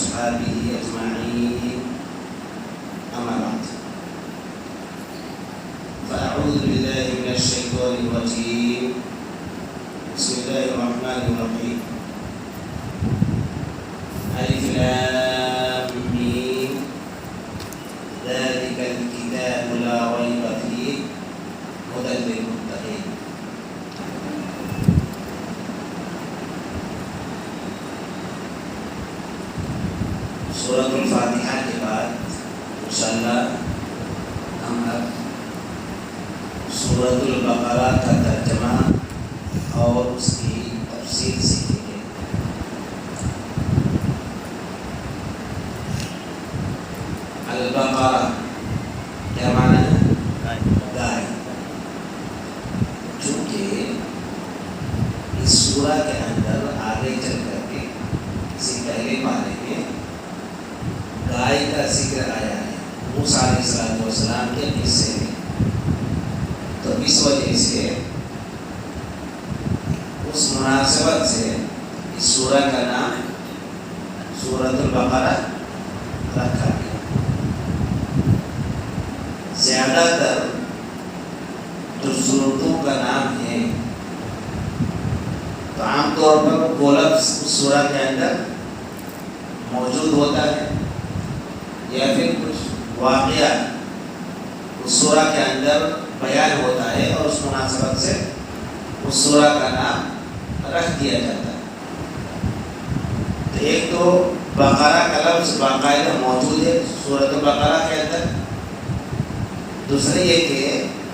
وأصحابه أجمعين أما بعد فأعوذ بالله من الشيطان الرجيم بسم الله الرحمن الرحيم ألف لام ميم ذلك الكتاب لا ريب فيه هدى للمتقين. سورۃ الفاتحہ کے بعد انشاءاللہ ہم اب سورۃ البقرہ کا ترجمہ اور اس کی تفسیر سیکھیں گے. البقرہ کیا معنی ہے؟ گائے. چونکہ اس سورہ کے اندر آگے چل کر کے اسی پہلے پارے میں گائے کا ذکر آیا ہے موسیٰ علیہ السلام کے قصے میں. تو اس وجہ سے اس مناسبت سے اس سورہ کا نام سورۃ البقرہ رکھا گیا. زیادہ تر جو سورتوں کا نام ہے تو عام طور پر وہ لفظ اس سورہ کے اندر موجود ہوتا ہے یا پھر کچھ واقعہ اس سورہ کے اندر بیان ہوتا ہے اور اس مناسبت سے اس سورہ کا نام رکھ دیا جاتا ہے. تو ایک تو بقرہ کا لفظ باقاعدہ موجود ہے سورۃ البقرہ کے اندر. دوسرے یہ کہ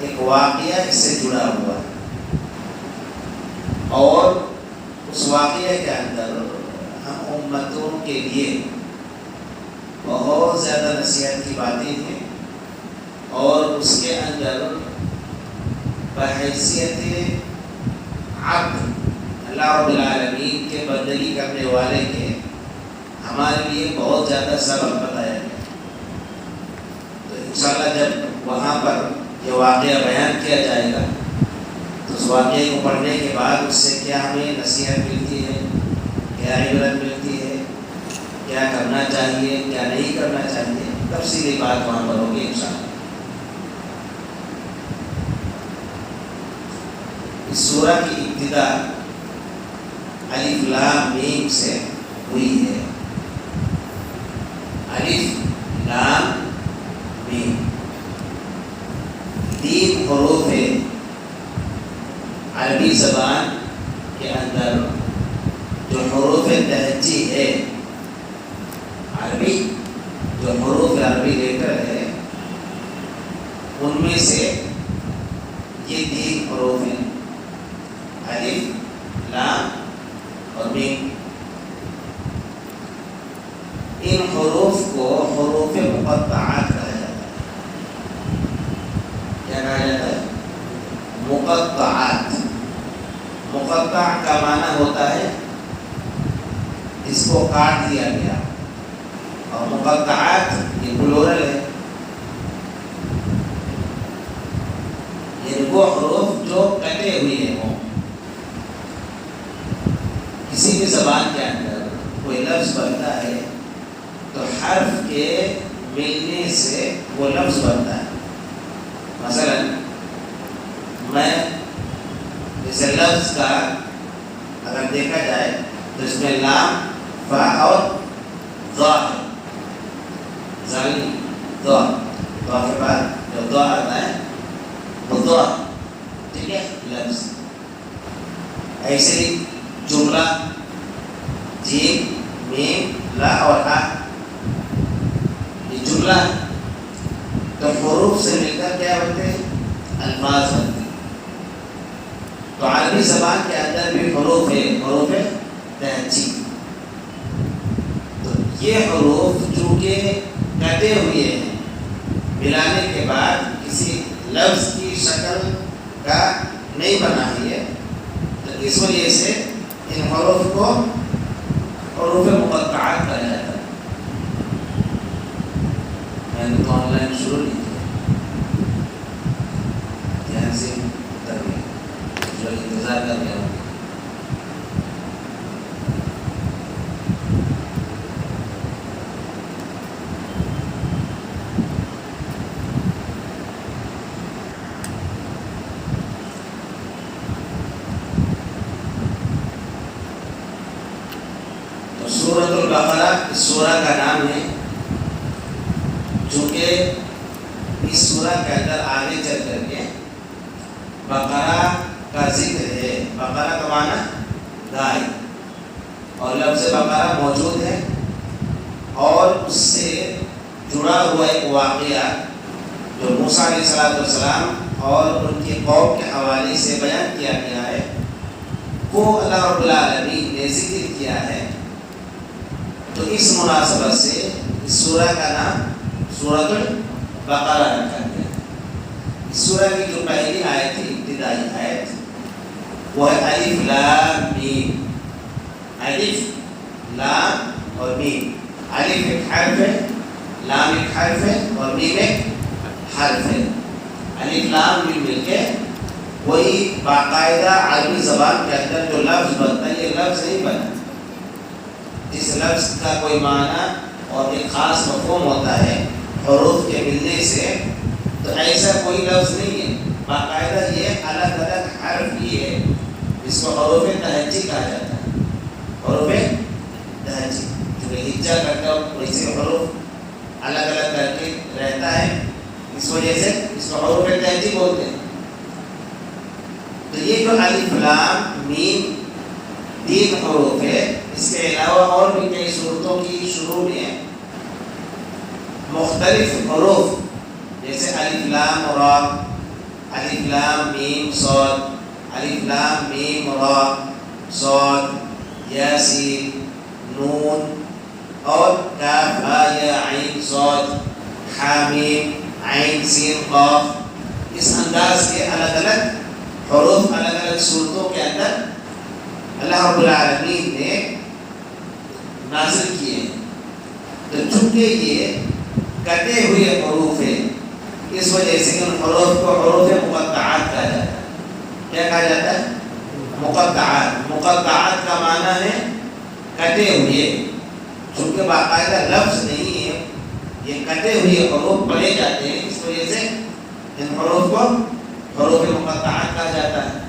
ایک واقعہ اس سے جڑا ہوا ہے اور اس واقعے کے اندر ہم امتوں کے لیے بہت زیادہ نصیحت کی باتیں ہیں اور اس کے اندر بحیثیت عبد اللہ رب العالمین کے بندگی کرنے والے کے ہمارے لیے بہت زیادہ سبق بتایا گیا. تو انشاءاللہ جب وہاں پر یہ واقعہ بیان کیا جائے گا تو اس واقعے کو پڑھنے کے بعد اس سے کیا ہمیں نصیحت ملتی ہے, کیا عبرت ملتی ہے, کیا کرنا چاہیے, کیا نہیں کرنا چاہیے, تفصیلی بات وہاں پر ہوگی انشاءاللہ. اس سورہ کی ابتدا الف لام میم سے ہوئی ہے. الف لام میم 3 حروف ہے. عربی زبان کے اندر جو حروف تہجی ہے, عربی جو حروف عربی لیٹر ہے ان میں سے یہ 3 حروف ہیں الف لام اور میم. ان حروف کو حروف مقطعات کہا جاتا ہے. کیا کہا جاتا ہے؟ مقطعات. مقطع کا معنی ہوتا ہے اس کو کاٹ دیا گیا اور مقطعات یہ پلورل ہے. یہ وہ حروف جو کٹے ہوئے ہوں. کسی بھی زبان کے اندر کوئی لفظ بنتا ہے تو حرف کے ملنے سے وہ لفظ بنتا ہے. مثلا میں اس لفظ کا اگر دیکھا جائے تو اس میں لام فا اور ضا ہے. ظالم ضا کے بعد جو ضا آتا ہے وہ ضا, ٹھیک ہے, لفظ. ایسے ہی جملہ جیم میم لا اور آ یہ جملہ ہے. تو حروف سے مل کر کیا بنتے ہیں؟ الفاظ بنتے ہیں. تو عربی زبان کے اندر بھی حروف ہے, حروف تہجی. تو یہ حروف چونکہ کٹے ہوئے ہیں ملانے کے بعد کسی لفظ کی شکل کا نہیں بنا ہے تو اس وجہ سے ان حروف کو حروف مقطعات کہا جاتا ہے. میں نے تو آن لائن شروع نہیں کیا, دھیان سے جو انتظار کر رہے ہوں. سورۃ البقرہ اس سورہ کا نام ہے، چونکہ اس سورہ کے اندر آگے چل کر کے بقرہ کا ذکر ہے۔ بقرہ کا معنی گائے، اور لفظ بقرہ موجود ہے، اور اس سے جڑا ہوا ایک واقعہ جو موسیٰ علیہ السلام اور ان کی قوم کے حوالے سے بیان کیا گیا ہے، وہ اللہ رب العالمین نے ذکر کیا ہے۔ تو اس مناسبت سے اس سورہ کا نام سورۃ البقرہ رکھا گیا۔ اس سورہ کی جو پہلی آیت تھی، ابتدائی آیت، وہ ہے الف لام میم۔ الف لام اور میم، الف ایک حرف ہے، لام ایک حرف ہے، اور میم ایک حرف ہے۔ الف لام میم مل کے وہی باقاعدہ عربی زبان کے اندر جو لفظ بنتا ہے، یہ لفظ نہیں بنا۔ جس لفظ کا کوئی معنی اور ایک خاص مفہوم ہوتا ہے حروف کے ملنے سے، تو ایسا کوئی لفظ نہیں ہے۔ باقاعدہ یہ الگ الگ حرف ہی ہے، جس کو حروف تہجی کہا جاتا ہے۔ حروف تہجی جو ہجا کرتا ہے، ویسے حروف الگ الگ کر کے رہتا ہے، اس وجہ سے اس کو حروف تہجی بولتے ہیں۔ تو یہ جو الف لام میم 3 حروف ہے، اس کے علاوہ اور بھی کئی صورتوں کی شروع میں مختلف حروف جیسے الف لام را، الف لام میم صاد، الف لام میم را صاد، یاسین، نون، اور کاف ہا یا عین صاد، حامیم، عین سین قاف۔ اس انداز کے الگ الگ حروف الگ الگ صورتوں کے اندر اللہ رب العالمین نے نازل کیے ہیں۔ تو چونکہ یہ کٹے ہوئے حروف ہیں، اس وجہ سے ان حروف کو حروف مقطعات کہا جاتا ہے۔ کیا کہا جاتا ہے؟ مقطعات۔ مقطعات کا معنی ہے کٹے ہوئے، چونکہ باقاعدہ لفظ نہیں ہے، یہ کٹے ہوئے حروف پڑھے جاتے ہیں، اس وجہ سے ان حروف کو حروف مقطعات کہا جاتا ہے۔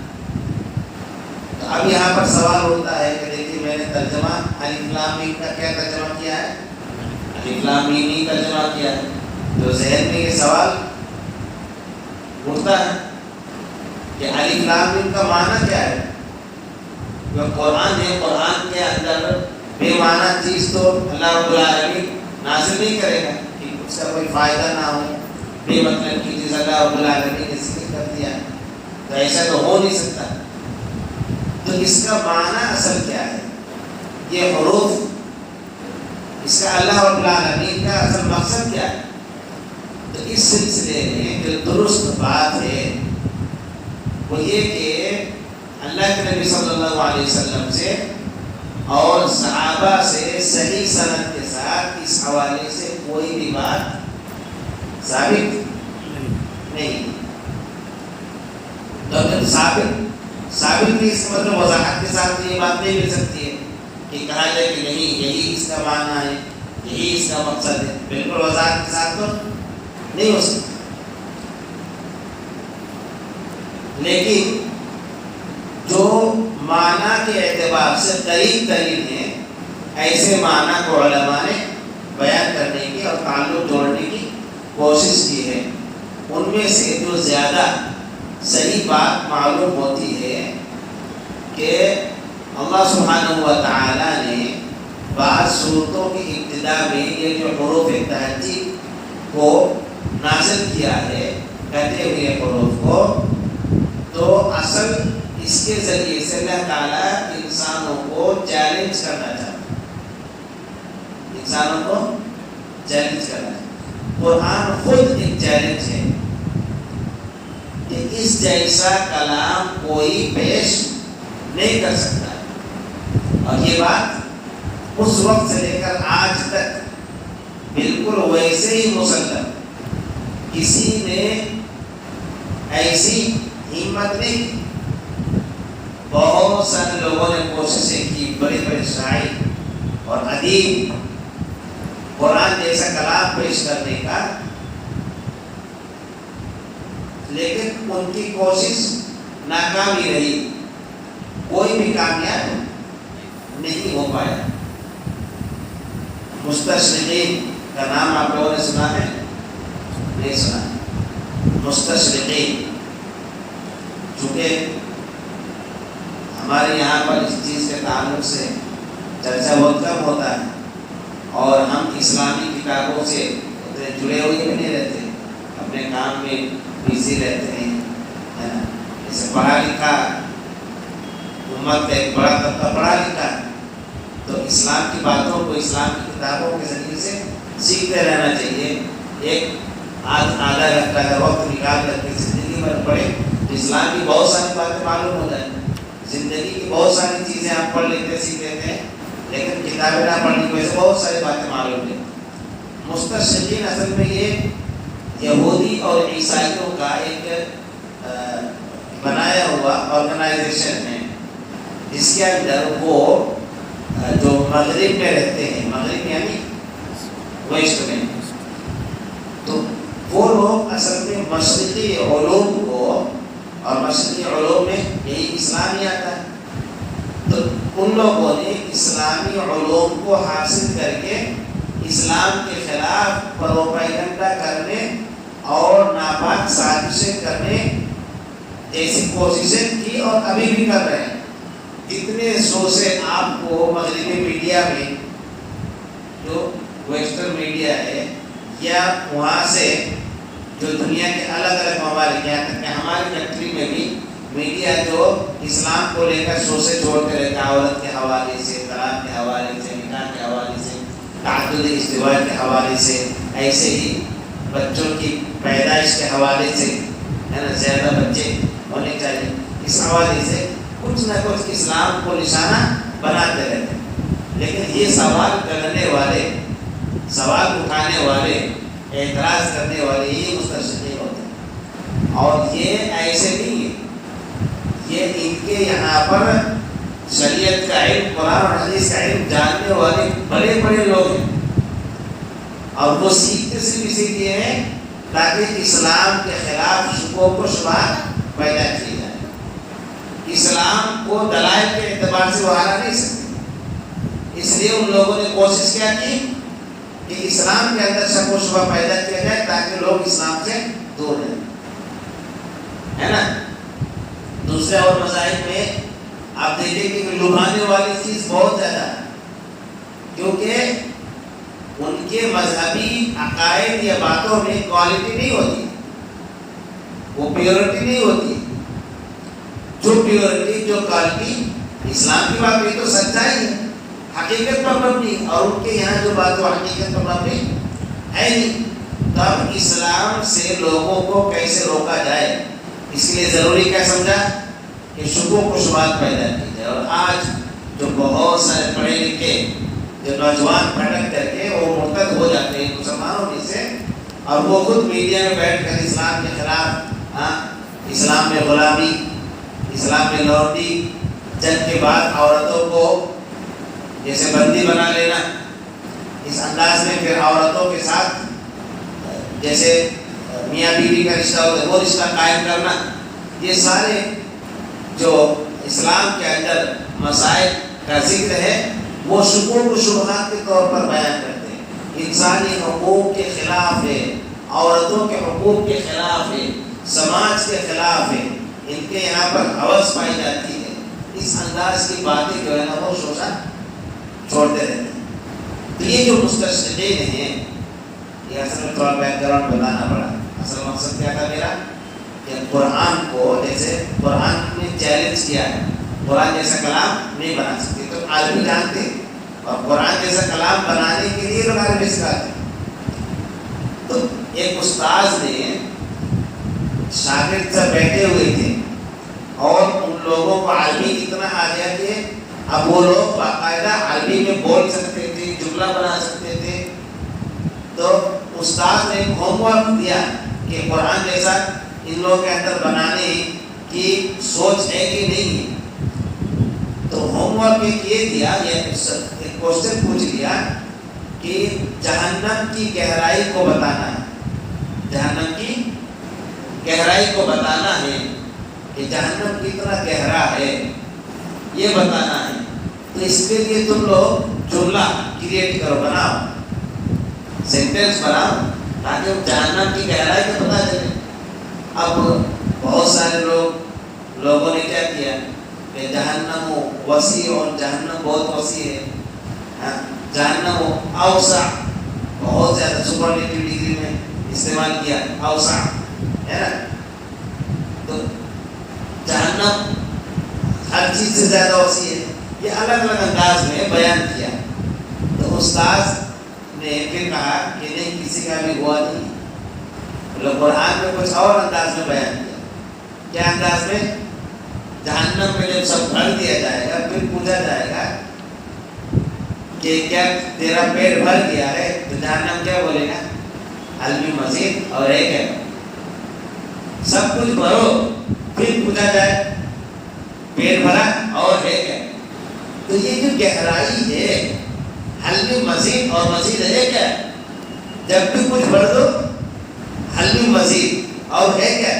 تو اب یہاں پر سوال ہوتا ہے کہ دیکھیے میں نے ترجمہ الف لام میم کا کیا ترجمہ کیا ہے؟ الف لام میم ہی ترجمہ کیا ہے۔ تو ذہن میں یہ سوال اٹھتا ہے کہ الف لام میم کا معنی کیا ہے؟ جو قرآن ہے، قرآن کے اندر بے معنی چیز تو اللہ رب العالمین نازل نہیں کرے گا کہ اس کا کوئی فائدہ نہ ہو، بے مطلب کی چیز اللہ رب العالمین نے ذکر کر دیا ہے، تو ایسا تو ہو نہیں سکتا۔ تو اس کا معنی اصل کیا ہے؟ یہ حروف، اس کا اللہ رب العالمین کا اصل مقصد کیا ہے؟ تو اس سلسلے میں جو درست بات ہے وہ یہ کہ اللہ کے نبی صلی اللہ علیہ وسلم سے اور صحابہ سے صحیح سند کے ساتھ اس حوالے سے کوئی بھی بات ثابت نہیں۔ تو جب ثابت بھی اس کا مطلب وضاحت کے ساتھ یہ بات نہیں مل سکتی ہے کہ کہا جائے کہ نہیں یہی اس کا معنی ہے، یہی اس کا مقصد ہے، بالکل وضاحت کے ساتھ تو نہیں ہو سکتا۔ لیکن جو معنی کے اعتبار سے قریب ترین ہے، ایسے معنی کو علماء نے بیان کرنے کی اور تعلق جوڑنے کی کوشش کی ہے۔ ان میں سے جو زیادہ صحیح بات معلوم ہوتی ہے کہ اللہ سبحانہ و تعالیٰ نے بعض صورتوں کی ابتدا میں یہ جو حروف تہجی کو نازل کیا ہے، کہتے ہوئے حروف کو، تو اصل اس کے ذریعے سے اللہ تعالیٰ انسانوں کو چیلنج کرنا چاہتا ہے، انسانوں کو چیلنج کرنا چاہتا ہے۔ قرآن خود ایک چیلنج ہے کہ اس جیسا کلام کوئی پیش نہیں کر سکتا، اور یہ بات اس وقت سے لے کر آج تک بالکل ویسے ہی مسلم، کسی نے ایسی ہمت نہیں کی۔ بہت سارے لوگوں نے کوششیں کی، بڑے بڑے شاعر اور ادیب قرآن جیسا کلام پیش کرنے کا، لیکن ان کی کوشش ناکامی رہی، کوئی بھی کامیاب نہیں ہو پایا۔ مستشرقین کا نام آپ لوگوں نے سنا ہے؟ نہیں سنا ہے. مستشرقین چونکہ ہمارے یہاں پر اس چیز کے تعلق سے چرچا بہت کم ہوتا ہے اور ہم اسلامی کتابوں سے اتنے جڑے ہوئے بھی نہیں رہتے، اپنے کام میں بزی رہتے ہیں، ہے نا. جیسے پڑھا لکھا امت ایک بڑا طبقہ پڑھا لکھا ہے، تو اسلام کی باتوں کو اسلام کی کتابوں کے ذریعے سے سیکھتے رہنا چاہیے. ایک آدھا گھنٹہ کا وقت نکال کر کے زندگی میں پڑھے تو اسلام کی بہت ساری باتیں معلوم ہو جائیں. زندگی کی بہت ساری چیزیں آپ پڑھ لیتے سیکھ لیتے ہیں، لیکن کتابیں نہ پڑھنے کی وجہ سے بہت ساری باتیں معلوم نہیں. مستشرقین اصل میں یہ یہودی اور عیسائیوں کا ایک بنایا ہوا آرگنائزیشن ہے، جس کے اندر وہ جو مغرب میں رہتے ہیں، مغرب یعنی ویسٹ میں، تو وہ لوگ اصل میں مشرقی علوم کو، اور مشرقی علوم میں یہی اسلام ہی آتا ہے، تو ان لوگوں نے اسلامی علوم کو حاصل کر کے اسلام کے خلاف پروپیگنڈا کرنے اور ناپاک سازشیں کرنے جیسی کوششیں کی اور ابھی بھی کر رہے ہیں. اتنے سورسیں آپ کو مغربی میڈیا میں، جو ویسٹرن میڈیا ہے، یا وہاں سے جو دنیا کے الگ الگ ممالک، یہاں تک کہ ہماری کنٹری میں بھی میڈیا جو اسلام کو لے کر سورسیں چھوڑتے رہتے ہیں، عورت کے حوالے سے، طلاق کے حوالے سے، نکاح کے حوالے سے، تعدد ازدواج کے حوالے سے، ایسے ہی بچوں کی پیدائش کے حوالے سے، ہے نا، زیادہ بچے ہونے چاہیے، اس حوالے سے کچھ نہ کچھ اسلام کو نشانہ بناتے رہتے ہیں. لیکن یہ سوال کرنے والے، سوال اٹھانے والے، اعتراض کرنے والے یہ مستشرقین ہوتے ہیں. اور یہ ایسے نہیں ہے، یہ ان کے یہاں پر شریعت کا علم، قرآن اور حدیث کا علم جاننے والے بڑے بڑے لوگ ہیں، اور وہ سیکھتے صرف اسی لیے ہیں تاکہ اسلام کے خلاف شکوک و شبہات پیدا کی جائے. اسلام کو دلائل کے اعتبار سے وہ ہرا نہیں سکتے، اس لیے ان لوگوں نے کوشش کیا کی کہ اسلام کے اندر شک و شبہ پیدا کیا جائے تاکہ لوگ اسلام سے دور رہیں، ہے نا. دوسرے اور مذاہب میں آپ دیکھیں کہ لبھانے والی چیز بہت زیادہ ہے، کیونکہ ان کے مذہبی عقائد یا باتوں میں کوالٹی نہیں ہوتی، وہ پیورٹی نہیں ہوتی. جو پیورٹی، جو کوالٹی اسلام کی بات، یہ تو سچائی ہے، حقیقت پر مبنی، اور ان کے یہاں جو بات وہ حقیقت پر مبنی ہے نہیں. تو اب اسلام سے لوگوں کو کیسے روکا جائے، اس لیے ضروری کیا سمجھا کہ شکوک و شبہات پیدا کی جائے. اور آج جو بہت سارے پڑھے لکھے جو نوجوان بھٹک کر کے وہ مرتد ہو جاتے ہیں مسلمانوں میں سے، اور وہ خود میڈیا میں بیٹھ کر اسلام کے خلاف، اسلام میں غلامی، اسلام میں لوٹی، جنگ کے بعد عورتوں کو جیسے بندی بنا لینا، اس انداز میں پھر عورتوں کے ساتھ جیسے میاں بیوی کا رشتہ ہوتا ہے وہ رشتہ قائم کرنا، یہ سارے جو اسلام کے اندر مسائل کا ذکر ہے وہ شکوک و شبہات کے طور پر بیان کرتے ہیں. انسانی حقوق کے خلاف ہے، عورتوں کے حقوق کے خلاف ہے، سماج کے خلاف ہے، ان کے یہاں پر ہوس پائی جاتی ہے. اس انداز کی باتیں جو ہے نا وہ شوشہ چھوڑتے رہتے ہیں. تو یہ جو مستشرقین ہیں، یہ اصل میں تھوڑا بیک گراؤنڈ بتانا پڑا. اصل مقصد کیا تھا میرا کہ قرآن کو، جیسے قرآن نے چیلنج کیا ہے، قرآن جیسا کلام نہیں بنا سکتے، تو عالمی جانتے، اور قرآن جیسا کلام بنانے کے لیے لوگ عربی سکھاتے. تو ایک استاذ نے شاگرد سے بیٹھے ہوئے تھے اور ان لوگوں کو عربی اتنا آ گیا کہ اب وہ لوگ باقاعدہ عربی میں بول سکتے تھے، جملہ بنا سکتے تھے. تو استاد نے ہوم ورک دیا کہ قرآن جیسا ان لوگوں کے اندر بنانے کی سوچ ہے کہ نہیں ہے. تو ہوم ورک یہ دیا، ایک کوشچن پوچھ لیا کہ جہنم کی گہرائی کو بتانا ہے، جہنم کی گہرائی کو بتانا ہے کہ جہنم کتنا گہرا ہے یہ بتانا ہے. تو اس کے لیے تم لوگ جملہ کریٹ کرو، بناؤ. سینٹینس بناؤ تاکہ وہ جہنم کی گہرائی کو پتہ چلے۔ اب بہت سارے لوگوں نے کیا کیا کہ جہنم وسیع اور جہنم بہت وسیع ہے، جہنم اوسع، بہت زیادہ سپرلیٹو ڈگری میں استعمال کیا، اوسع ہے نا، تو جہنم ہر چیز سے زیادہ وسیع ہے، یہ الگ الگ انداز میں بیان کیا۔ تو استاذ نے پھر کہا کہ نہیں کسی کا بھی ہوا نہیں، مطلب قرآن میں کچھ اور انداز میں بیان کیا۔ کیا انداز میں؟ جہنم میں جب سب بھر دیا جائے گا پھر پوچھا جائے گا کہ کیا تیرا پیٹ بھر گیا ہے، تو جہنم کیا بولے گا؟ حل من مزید، اور ایک ہے، سب کچھ بھرو پھر پوچھا جائے پیٹ بھرا اور ہے کیا؟ تو یہ جو گہرائی ہے، حل من مزید اور مزید ہے کیا؟ جب بھی کچھ بھر دو حل من مزید اور ہے کیا؟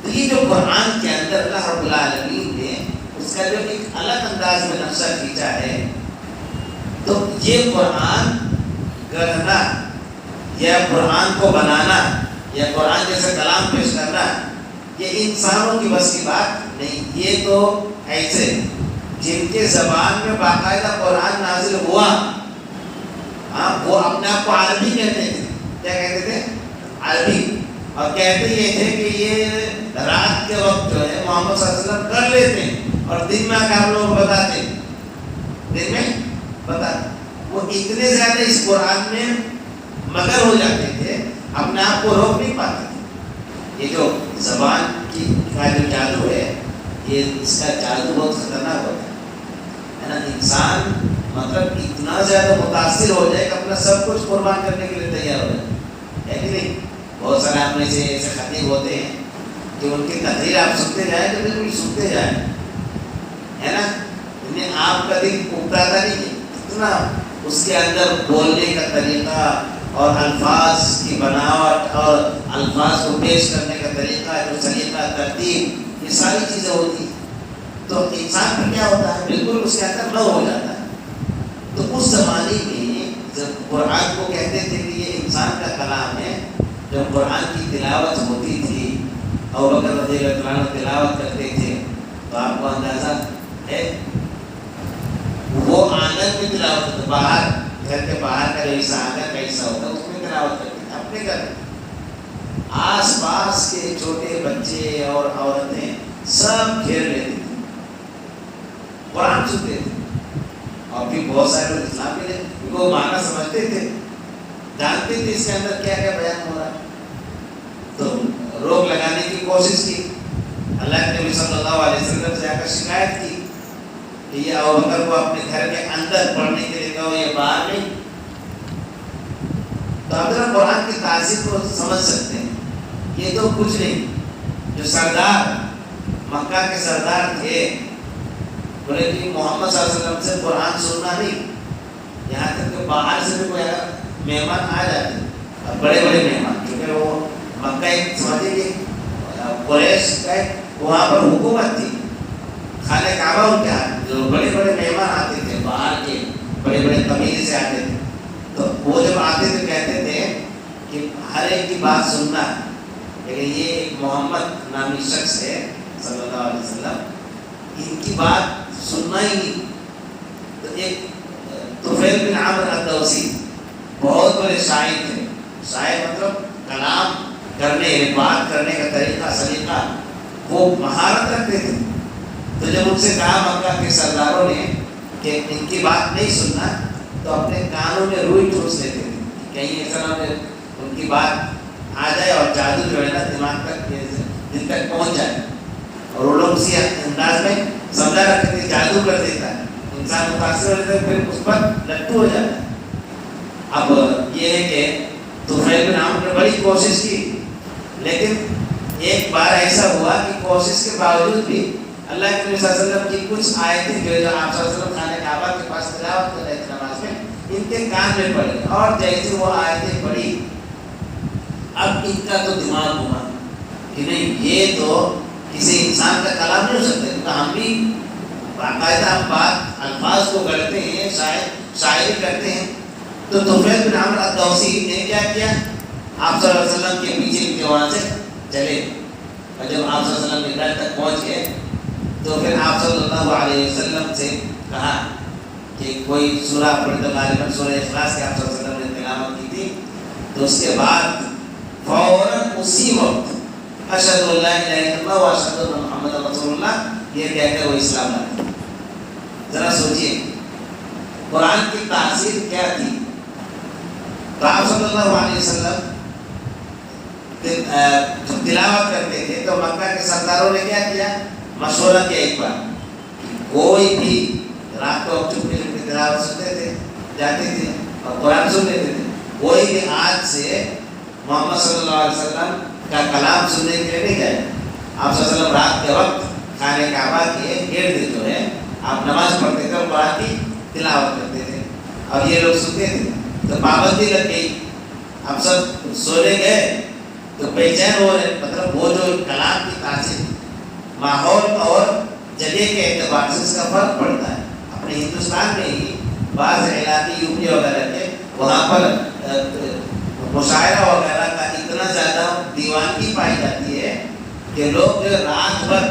تو یہ جو قرآن کے اندر اللہ رب العالمین نے اس کا جو ایک الگ انداز میں نقشہ کھینچا ہے، تو یہ قرآن گڑھنا یا قرآن کو بنانا یا قرآن جیسا کلام پیش کرنا یہ انسانوں کی بس کی بات نہیں۔ یہ تو ایسے جن کے زبان میں باقاعدہ قرآن نازل ہوا، وہ اپنے آپ کو عربی کہتے تھے۔ کیا کہتے تھے؟ عربی، اور کہتے یہ تھے کہ یہ رات کے وقت جو ہے محمد صلی اللہ علیہ وسلم کر لیتے ہیں اور دن میں آ کے آپ لوگوں کو بتاتے ہیں، دن میں بتا۔ وہ اتنے زیادہ اس قرآن میں مگر ہو جاتے تھے، اپنے آپ کو روک نہیں پاتے تھے۔ یہ جو زبان کا جو جادو ہے، یہ اس کا جادو بہت خطرناک ہوتا ہے نا۔ انسان مطلب اتنا زیادہ متاثر ہو جائے کہ اپنا سب کچھ قربان کرنے کے لیے تیار ہو جائے، ہے کہ نہیں؟ بہت سارے آپ میں سے ایسے خطیب ہوتے ہیں کہ ان کی تقریر آپ سنتے جائیں تو بالکل سنتے جائیں، ہے نا، انہیں آپ کا دل اکتاتا نہیں ہے، اتنا اس کے اندر بولنے کا طریقہ اور الفاظ کی بناوٹ اور الفاظ کو پیش کرنے کا طریقہ، جو سلیقہ، ترتیب، یہ ساری چیزیں ہوتی ہیں۔ تو انسان پر کیا ہوتا ہے؟ بالکل اس کے اندر لو ہو جاتا ہے۔ تو اس زمانے میں جب قرآن کو کہتے تھے کہ یہ انسان کا کلام ہے، جب قرآن کی تلاوت ہوتی تھی، ابوبکر رضی اللہ عنہ تلاوت کرتے تھے، تو آپ کو اندازہ ہے وہ آنگن میں تلاوت ہوتا، باہر گھر کے باہر کا جو حصہ آنگن کا حصہ ہوتا ہے اس میں تلاوت کرتے تھے اپنے گھر میں۔ آس پاس کے چھوٹے بچے اور عورتیں سب گھیر لیتے تھے، قرآن سنتے تھے، اور پھر بہت سارے لوگ اسلام میں کیونکہ وہ معنی سمجھتے تھے، جانتے تھے اس کے اندر کیا کیا بیان ہو رہا ہے، تو روک لگانے کی کوشش کی۔ اللہ کے نبی صلی اللہ علیہ وسلم سے آ کر شکایت کی کہ یہ ابوبکر کو اپنے گھر کے اندر پڑھنے کے لیے کہو، یہ باہر نہیں۔ تو آپ ذرا قرآن کی تاثیر کو سمجھ سکتے ہیں۔ یہ تو کچھ نہیں، جو سردار مکہ کے سردار تھے بولے کہ محمد صلی اللہ علیہ وسلم سے قرآن سننا نہیں، یہاں تک کہ باہر سے بھی کوئی اگر مہمان آ جاتے ہیں، بڑے بڑے مہمان، کیونکہ وہ مکہ ایک سمجھے کہ قریش کا وہاں پر حکومت تھی، خانہ کعبہ ان کے ہاتھ، جو بڑے بڑے مہمان آتے تھے باہر کے بڑے بڑے قبیلے سے آتے تھے، تو وہ جب آتے تھے کہتے تھے کہ ہر ایک کی بات سننا، لیکن یہ ایک محمد نامی شخص ہے صلی اللہ علیہ وسلم، ان کی بات سننا ہی نہیں۔ تو ایک طفیل بن عمرو الدوسی بہت بڑے شاعر تھے، شاعر مطلب کلام کرنے، بات کرنے کا طریقہ، سلیقہ، وہ مہارت رکھتے تھے۔ تو جب ان سے کہا مکہ کے سرداروں نے کہ ان کی بات نہیں سننا، تو اپنے کانوں میں روئی ٹھوس لیتے تھے، کہیں ایسا نہ ہو ان کی بات آ جائے اور جادو جو ہے نا دماغ تک، دل تک پہنچ جائے، اور وہ لوگ اسی انداز میں سمجھا رکھتے تھے جادو کر دیتا ہے، انسان متاثر ہو جاتا ہے، پھر اس پر لٹو ہو جاتا ہے۔ اب یہ ہے کہ طفیل بن عمرو نے بڑی کوشش کی، لیکن ایک بار ایسا ہوا کہ کوشش کے باوجود بھی اللہ کے نبی صلی اللہ علیہ وسلم کی کچھ آیتیں جو آپ صلی اللہ علیہ وسلم خانہ کعبہ کے پاس تلاوت کر رہے تھے نماز میں، ان کے کان میں پڑی، اور جیسے وہ آیتیں پڑھی، اب ان کا تو دماغ گھما کہ نہیں یہ تو کسی انسان کا کلام نہیں ہو سکتا، کیونکہ ہم بھی باقاعدہ ہم بات الفاظ کو گڑھتے ہیں، شاعری کرتے ہیں، تو طفیل بن عمرو الدوسی نے کیا کیا؟ آپ صلی اللہ علیہ وسلم کے پیچھے وہاں سے چلے، اور جب آپ صلی اللہ علیہ وسلم کے گھر تک پہنچ گئے تو پھر آپ صلی اللہ علیہ وسلم سے کہا کہ کوئی سورہ پڑھ دو، غالباً سورہ اخلاص کی آپ صلی اللہ علیہ وسلم نے تلاوت کی تھی. تو اس کے بعد فوراً اسی وقت اشہد ان لا الہ الا اللہ و اشہد ان محمد رسول اللہ یہ کہہ کر وہ اسلام لائے. ذرا سوچئے قرآن کی تاثیر کیا تھی. تو آپ صلی اللہ علیہ وسلم جب تلاوت کرتے تھے تو مکہ کے سرداروں نے کیا کیا؟ مشورہ کیا ایک بار. کوئی بھی رات کو چپکے چپکے تلاوت سنتے تھے، جاتے تھے اور قرآن سن لیتے تھے. کوئی بھی آج سے محمد صلی اللہ علیہ وسلم کا کلام سننے کے لیے نہیں جائے. آپ صلی اللہ علیہ وسلم رات کے وقت خانہ کعبہ کے گرد جو ہے آپ نماز پڑھتے تھے اور قرآن کی تلاوت کرتے تھے اور یہ لوگ سنتے تھے. تو پابندی لگ گئی، اب سب سونے گئے تو بے چین ہو رہے. مطلب وہ جو کلام کی تاثیر ماحول اور جگہ کے اعتبار سے اس کا فرق پڑتا ہے. اپنے ہندوستان میں ہی بعض علاقے یو پی وغیرہ کے وہاں پر مشاعرہ وغیرہ کا اتنا زیادہ دیوانگی پائی جاتی ہے کہ لوگ جو رات بھر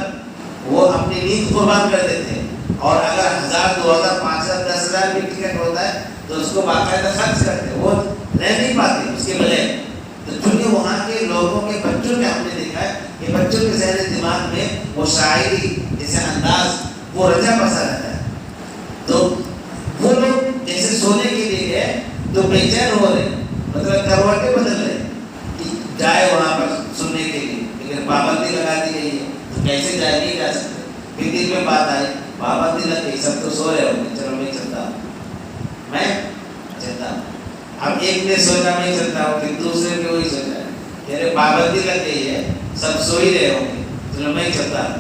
وہ اپنی نیند قربان کر دیتے ہیں، اور اگر 1000 2000 5000 10,000 بھی ٹکٹ ہوتا ہے تو اس کو باقاعدہ خرچ کرتے ہیں، وہ رہ نہیں پاتے اس کے بغیر. تو چونکہ وہاں کے لوگوں کے بچوں میں ہم نے دیکھا ہے کہ بچوں کے ذہن دماغ میں وہ شاعری جیسے انداز وہ رچا بسا رہتا ہے. تو وہ لوگ جیسے سونے کے لیے گئے تو بے چین ہو رہے، مطلب کروٹیں بدل رہے کہ جائے وہاں پر سننے کے لیے، لیکن پابندی لگا دی گئی ہے تو کیسے جائے نہیں جا سکتے. پھر دل میں بات آئی پابندی لگ گئی، سب تو سو رہے ہوں گے، چلو میں چلتا ہوں، میں چلتا ہوں. اب ایک نے سوچا میں چلتا ہوں، پھر دوسرے نے وہی سوچا کہ ارے پابندی لگ گئی ہے سب سو ہی رہے ہوں گے، چلو میں چلتا ہوں.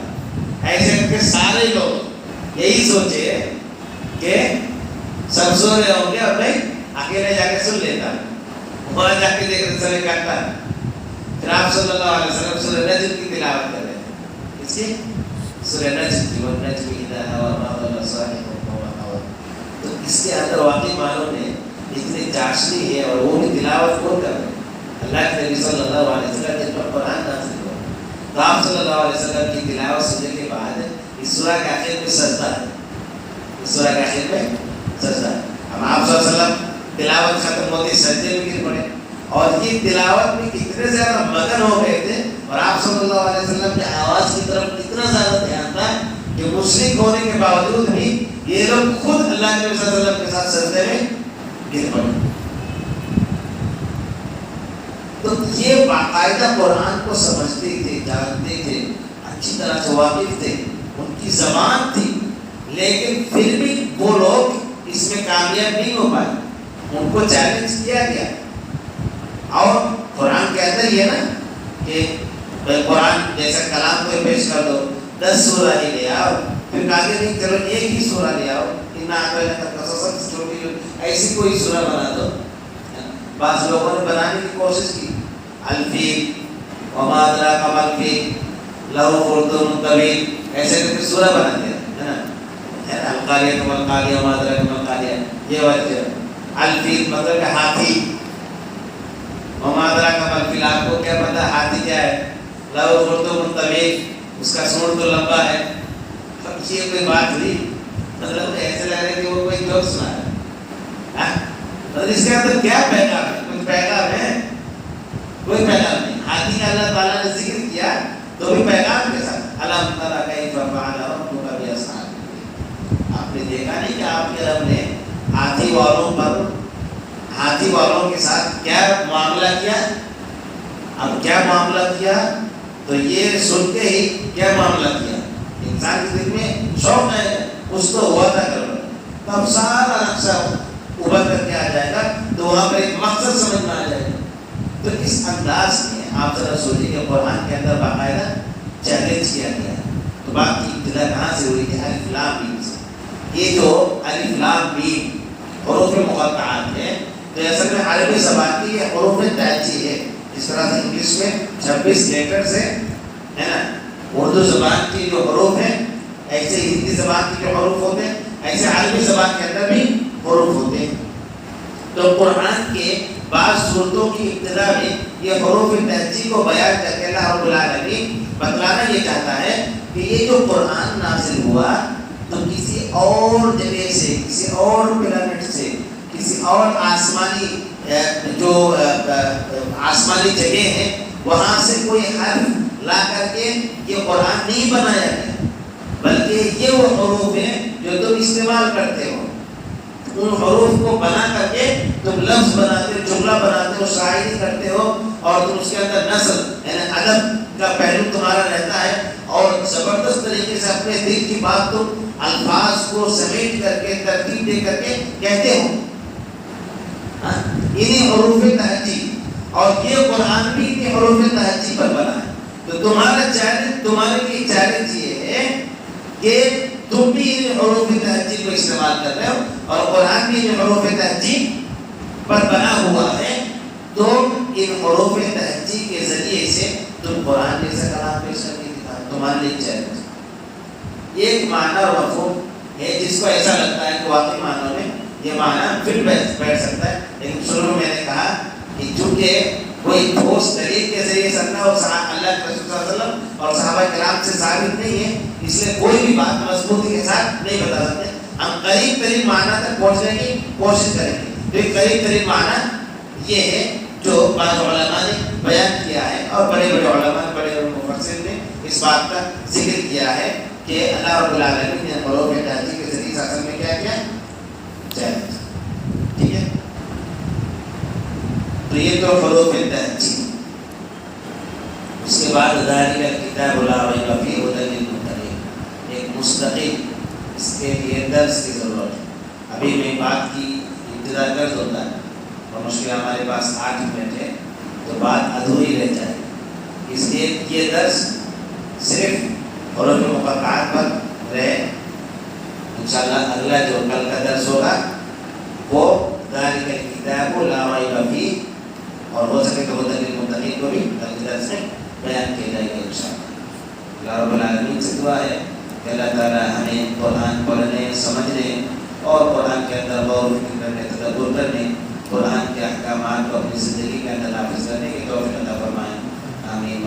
ایسے کر کے سارے لوگ یہی سوچے کہ سب سو رہے ہوں گے اور میں اکیلے جا کے سن لیتا ہوں. وہاں جا کے دیکھ رہے سمے کاٹتا ہے. پھر آپ صلی اللہ علیہ وسلم سورہ نجم کی تلاوت کر رہے ہیں. اس کی سورہ نجم کی والنجم اذا هوى ما ضل صاحبكم وما غوى. تو اس کے اندر واقعی معنوں میں اتنی چاشنی ہے، اور وہ بھی تلاوت کون کر رہے ہیں؟ اللہ کے نبی صلی اللہ علیہ وسلم جس پر قرآن نازل ہوا. تو آپ صلی اللہ علیہ وسلم کی تلاوت سننے کے بعد اس سورہ کے آخر میں سجدہ ہے. اس سورہ کے آخر میں سجدہ ہے. اب آپ صلی اللہ علیہ وسلم تلاوت ختم ہوتی سجدے میں گر پڑے، اور یہ تلاوت میں اتنے زیادہ مگن ہو گئے تھے، اور آپ صلی اللہ علیہ وسلم کی آواز کی طرف اتنا زیادہ دھیان تھا کہ مشرک ہونے کے باوجود بھی یہ لوگ خود اللہ کے نبی صلی اللہ علیہ وسلم کے ساتھ سجدے میں گر پڑے. تو یہ باقاعدہ قرآن کو سمجھتے تھے، جانتے تھے، اچھی طرح سے واقف تھے، ان کی زبان تھی، لیکن پھر بھی وہ لوگ اس میں کامیاب نہیں ہو پائے. ان کو چیلنج کیا گیا، اور قرآن کے اندر یہ نا کہ قرآن جیسا کلام کو پیش کر دو، 10 سورہ ہی لے آؤ، پھر کہا کہ نہیں چلو ایک ہی سورہ لے آؤ، ایسی کوئی سورہ بنا دو. بعض لوگوں نے بنانے کی کوشش کی، الفیل وما ادراک ما الفیل لہو خرطوم طویل، ایسے کر کے سورہ بنا دیا ہے نا. القاریہ والقاریہ وما ادراک ما القاریہ، یہ وجہ الفیل مطلب کہ ہاتھی، وما ادراک ما الفیل آپ کو کیا پتا ہاتھی کیا ہے، لہو خرطوم طویل اس کا سونڈ تو لمبا ہے. اب یہ کوئی بات ہوئی، مطلب ایسے لگ رہا ہے کہ وہ کوئی جوک سنا ہے. مطلب اس کے اندر کیا پیغام ہے؟ کچھ پیغام ہے؟ کوئی پیغام نہیں. ہاتھی کا اللہ تعالیٰ نے ذکر کیا تو بھی پیغام کے ساتھ الم تری کیف فعل ربک باصحاب الفیل. آپ نے دیکھا نہیں کہ آپ کے رب نے ہاتھی والوں کے ساتھ کیا معاملہ کیا. اب کیا معاملہ کیا تو یہ سن کے ہی کیا معاملہ کیا. انسان کے دل میں شوق ہے کچھ تو ہوا تھا کرو، تو اب سارا نقشہ ابھر کر کے آ جائے گا، تو وہاں پر ایک مقصد سمجھ میں آ جائے گا. تو اس انداز میں آپ ذرا سوچیں کہ قرآن کے اندر باقاعدہ چیلنج کیا گیا ہے. تو بات کی ابتدا کہاں سے ہوئی تھی؟ الف لام میم سے. یہ جو الف لام میم حروف مقطعات ہیں، تو اصل میں عربی زبان کی یہ حروف تعجیز ہے. جس طرح سے انگلش میں 26 لیٹرز ہیں ہے نا، اردو زبان کی جو حروف ہیں ایسے ہندی زبان کی جو حروف ہوتے ہیں ایسے عربی زبان کے اندر بھی حروف ہوتے ہیں. تو تو قرآن کے بعض صورتوں کی ابتدا میں یہ حروف تہجی کو بیان کر کے اللہ رب العالمین بتلانا یہ چاہتا ہے کہ یہ جو قرآن نازل ہوا تو کسی اور جگہ سے، کسی اور پلانٹ سے، کسی اور آسمانی جو آسمانی جگہ ہے وہاں سے کوئی حرف لا کر کے یہ قرآن نہیں بنایا گیا، بلکہ یہ وہ حروف ہیں جو تم استعمال کرتے ہو، ان حروف کو بنا کر کے تم لفظ بناتے ہو، جملہ بناتے ہو، شاعری کرتے ہو، اور تم اس کے اندر نثر یعنی ادب کا پہلو تمہارا رہتا ہے، اور زبردست طریقے سے اپنے دل کی بات تم الفاظ کو سمیٹ کر کے ترتیب دے کر کے کہتے ہو، انہیں حروف تہجی، اور یہ قرآن بھی انہیں حروف تہجی پر بنا ہے۔ تو تمہارا چیلنج، تمہارے لیے چیلنج یہ ہے کہ تم بھی ان حروف تہجی کو استعمال کر رہے ہو، اور قرآن بھی ان حروف تہجی پر بنا ہوا ہے، تو ان حروف تہجی کے ذریعے سے تم قرآن جیسا کلام پیش کر کے دکھاؤ، تمہارے لیے چیلنج۔ ایک معنی اور مفہوم ہے جس کو ایسا لگتا ہے کہ واقعی معنوں میں یہ معنی پھر بیٹھ سکتا ہے، لیکن شروع میں نے کہا کہ چونکہ کوئی ٹھوس دلیل کے ذریعے سے اللہ اور اللہ کے رسول صلی اللہ علیہ وسلم اور صحابہ کرام سے ثابت نہیں ہے، اس لیے کوئی بھی بات مضبوطی کے ساتھ نہیں بتا سکتے۔ ہم قریب ترین معنی تک پہنچنے کی کوشش کریں گے۔ تو ایک قریب ترین معنی یہ ہے جو بعض علماء نے بیان کیا ہے، اور بڑے بڑے علماء، بڑے بڑے مفسرین نے اس بات کا ذکر کیا ہے کہ اللہ رب العالمین نے حروف تہجی کے ذریعے اصل میں کیا کیا؟ چیلنج۔ ٹھیک ہے، تو یہ تو حروف تہجی۔ اس کے بعد ذالک الکتاب لا ریب فیہ ھدی للمتقین، ایک مستقل اس کے لیے درس کی ضرورت ہے۔ ابھی میں بات کی ابتدا درس ہوتا ہے اور مشکل ہمارے پاس 8 منٹ ہے تو بات ادھوری رہ جائے، اس لیے یہ درس صرف حروف مقطعات پر رہے۔ انشاءاللہ اگلا جو کل کا درس ہوگا وہ ذالک الکتاب لا ریب فیہ، اور ہو سکے تو ھدی للمتقین کو بھی کل کے درس میں بیان کیا جائے گا انشاءاللہ۔ اللہ رب العالمین سے دعا ہے کہ اللہ تعالیٰ ہمیں قرآن پڑھنے، سمجھنے اور قرآن کے اندر غور و فکر کرنے، تدبر کرنے، قرآن کے احکامات کو اپنی زندگی کے اندر نافذ کرنے کی توفیق عطا فرمائیں۔ آمین۔